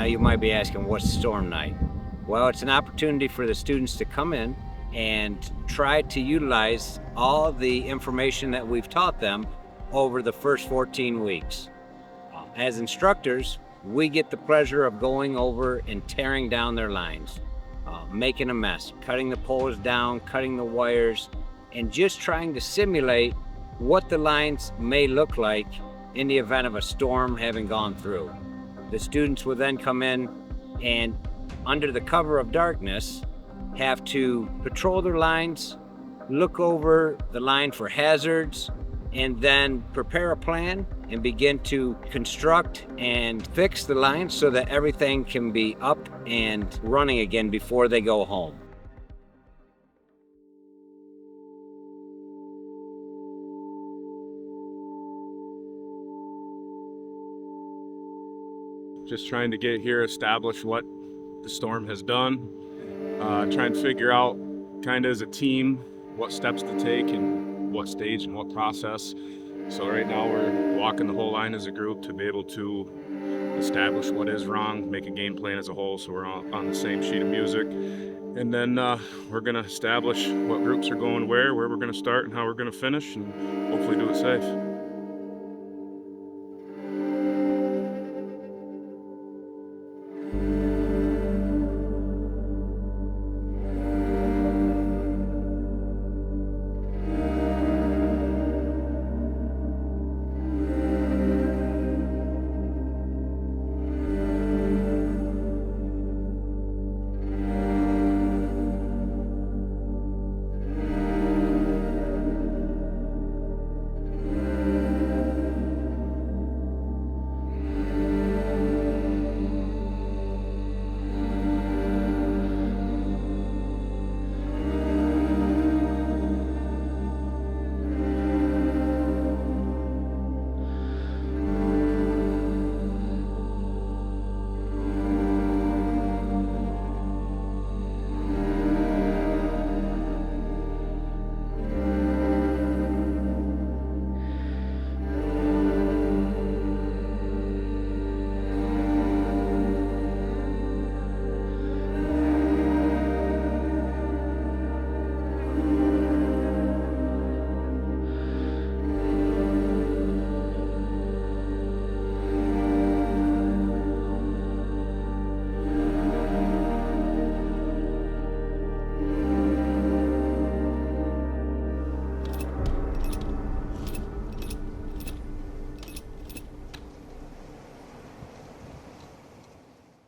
you might be asking, what's storm night? Well, it's an opportunity for the students to come in and try to utilize all the information that we've taught them over the first 14 weeks. As instructors, we get the pleasure of going over and tearing down their lines, making a mess, cutting the poles down, cutting the wires, and just trying to simulate what the lines may look like in the event of a storm having gone through. The students will then come in and, under the cover of darkness, have to patrol their lines, look over the line for hazards, and then prepare a plan and begin to construct and fix the lines so that everything can be up and running again before they go home. Just trying to get here, establish what the storm has done, try and figure out kind of as a team what steps to take and what stage and what process. So right now we're walking the whole line as a group to be able to establish what is wrong, make a game plan as a whole so we're all on the same sheet of music. And then we're going to establish what groups are going where we're going to start and how we're going to finish, and hopefully do it safe.